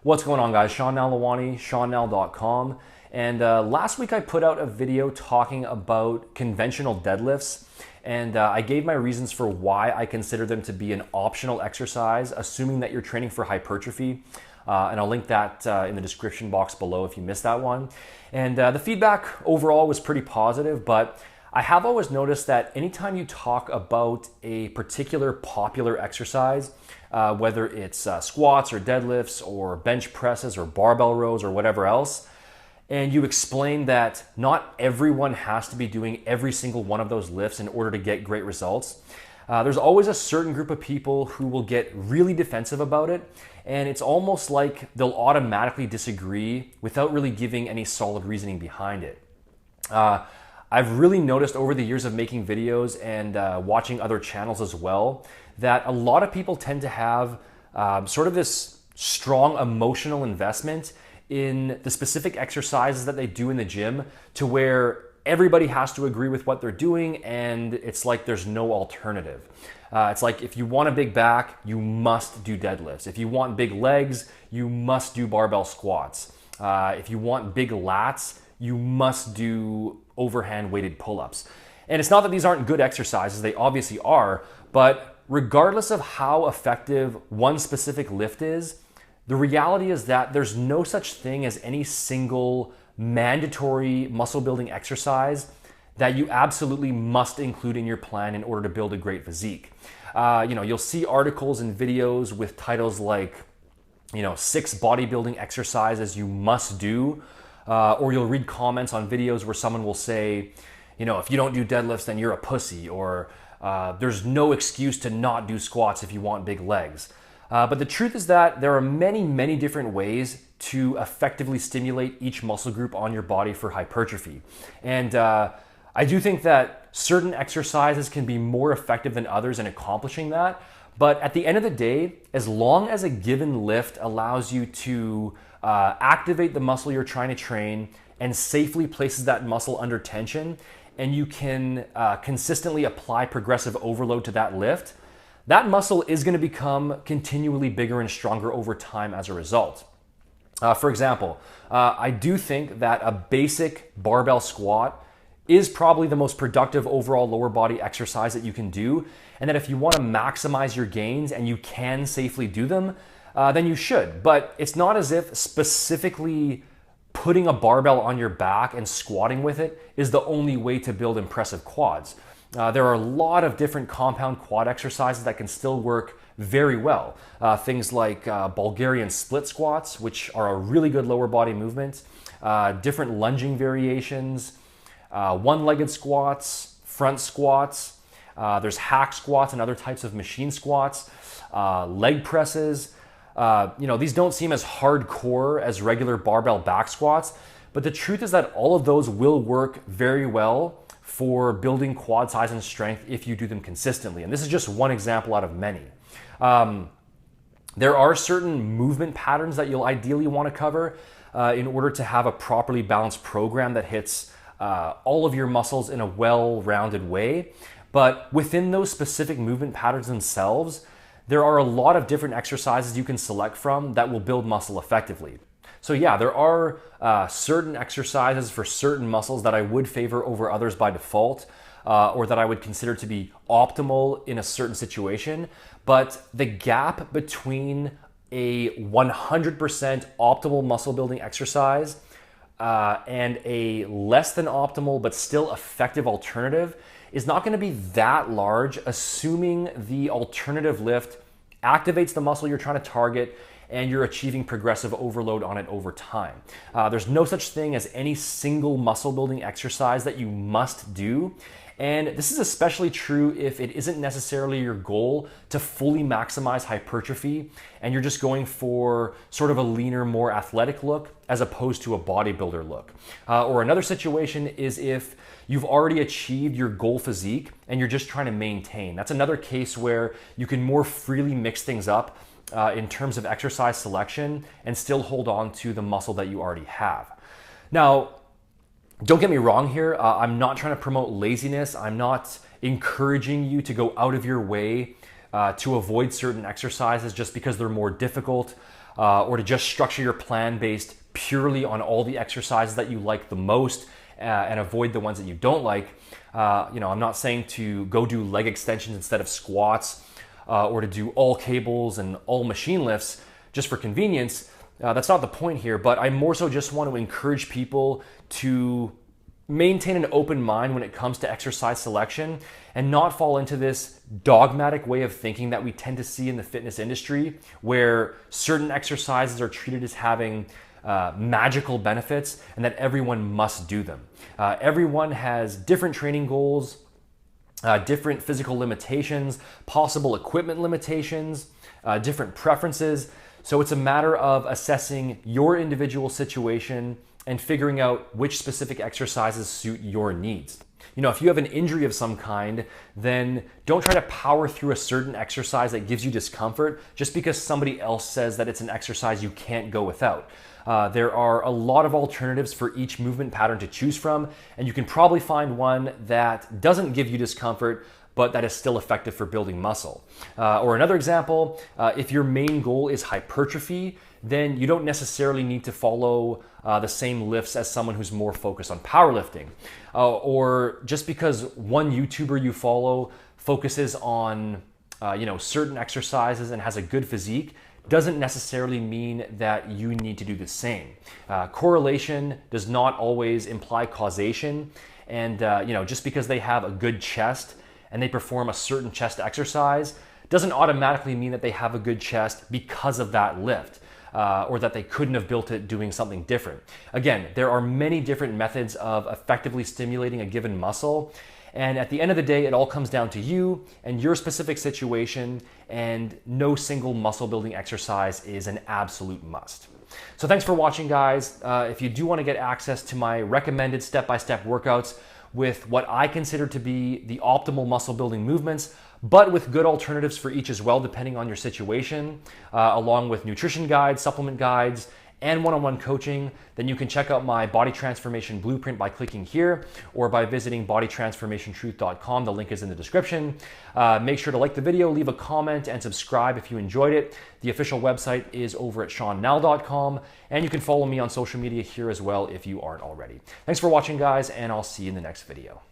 What's going on, guys? Sean Nalewanyj, SeanNal.com. And last week I put out a video talking about conventional deadlifts, and I gave my reasons for why I consider them to be an optional exercise, assuming that you're training for hypertrophy. And I'll link that in the description box below if you missed that one. And the feedback overall was pretty positive, but I have always noticed that anytime you talk about a particular popular exercise, whether it's squats or deadlifts or bench presses or barbell rows or whatever else, and you explain that not everyone has to be doing every single one of those lifts in order to get great results, there's always a certain group of people who will get really defensive about it, and it's almost like they'll automatically disagree without really giving any solid reasoning behind it. I've really noticed over the years of making videos and watching other channels as well that a lot of people tend to have sort of this strong emotional investment in the specific exercises that they do in the gym, to where everybody has to agree with what they're doing and it's like there's no alternative. It's like if you want a big back, you must do deadlifts. If you want big legs, you must do barbell squats. If you want big lats, you must do overhand weighted pull-ups. And it's not that these aren't good exercises, they obviously are, but regardless of how effective one specific lift is, the reality is that there's no such thing as any single mandatory muscle building exercise that you absolutely must include in your plan in order to build a great physique. You'll see articles and videos with titles like, 6 bodybuilding exercises you must do, or you'll read comments on videos where someone will say, if you don't do deadlifts, then you're a pussy, or there's no excuse to not do squats if you want big legs. But the truth is that there are many, many different ways to effectively stimulate each muscle group on your body for hypertrophy. And I do think that certain exercises can be more effective than others in accomplishing that. But at the end of the day, as long as a given lift allows you to activate the muscle you're trying to train and safely places that muscle under tension, and you can consistently apply progressive overload to that lift, that muscle is going to become continually bigger and stronger over time as a result. For example, I do think that a basic barbell squat is probably the most productive overall lower body exercise that you can do, and that if you want to maximize your gains and you can safely do them, then you should. But it's not as if specifically putting a barbell on your back and squatting with it is the only way to build impressive quads. There are a lot of different compound quad exercises that can still work very well. Things like Bulgarian split squats, which are a really good lower body movement, different lunging variations, one-legged squats, front squats, there's hack squats and other types of machine squats, leg presses. These don't seem as hardcore as regular barbell back squats, but the truth is that all of those will work very well for building quad size and strength if you do them consistently. And this is just one example out of many. There are certain movement patterns that you'll ideally want to cover in order to have a properly balanced program that hits all of your muscles in a well-rounded way. But within those specific movement patterns themselves, there are a lot of different exercises you can select from that will build muscle effectively. So yeah, there are certain exercises for certain muscles that I would favor over others by default, or that I would consider to be optimal in a certain situation. But the gap between a 100% optimal muscle building exercise and a less than optimal but still effective alternative is not going to be that large, assuming the alternative lift activates the muscle you're trying to target and you're achieving progressive overload on it over time. There's no such thing as any single muscle building exercise that you must do. And this is especially true if it isn't necessarily your goal to fully maximize hypertrophy and you're just going for sort of a leaner, more athletic look as opposed to a bodybuilder look. Or another situation is if you've already achieved your goal physique and you're just trying to maintain. That's another case where you can more freely mix things up in terms of exercise selection and still hold on to the muscle that you already have. Now, don't get me wrong here. I'm not trying to promote laziness. I'm not encouraging you to go out of your way to avoid certain exercises just because they're more difficult. or to just structure your plan based purely on all the exercises that you like the most and avoid the ones that you don't like. I'm not saying to go do leg extensions instead of squats or to do all cables and all machine lifts just for convenience. That's not the point here, but I more so just want to encourage people to maintain an open mind when it comes to exercise selection and not fall into this dogmatic way of thinking that we tend to see in the fitness industry, where certain exercises are treated as having magical benefits and that everyone must do them. Everyone has different training goals, different physical limitations, possible equipment limitations, different preferences. So it's a matter of assessing your individual situation and figuring out which specific exercises suit your needs. If you have an injury of some kind, then don't try to power through a certain exercise that gives you discomfort just because somebody else says that it's an exercise you can't go without. There are a lot of alternatives for each movement pattern to choose from, and you can probably find one that doesn't give you discomfort, but that is still effective for building muscle. Or another example, if your main goal is hypertrophy, then you don't necessarily need to follow the same lifts as someone who's more focused on powerlifting. Or just because one YouTuber you follow focuses on certain exercises and has a good physique doesn't necessarily mean that you need to do the same. Correlation does not always imply causation, and just because they have a good chest and they perform a certain chest exercise doesn't automatically mean that they have a good chest because of that lift. Or that they couldn't have built it doing something different. Again, there are many different methods of effectively stimulating a given muscle, and at the end of the day, it all comes down to you and your specific situation, and no single muscle building exercise is an absolute must. So thanks for watching, guys. If you do want to get access to my recommended step-by-step workouts with what I consider to be the optimal muscle building movements, but with good alternatives for each as well, depending on your situation, along with nutrition guides, supplement guides, and one-on-one coaching, then you can check out my body transformation blueprint by clicking here or by visiting bodytransformationtruth.com. The link is in the description. Make sure to like the video, leave a comment, and subscribe if you enjoyed it. The official website is over at SeanNal.com, and you can follow me on social media here as well if you aren't already. Thanks for watching, guys, and I'll see you in the next video.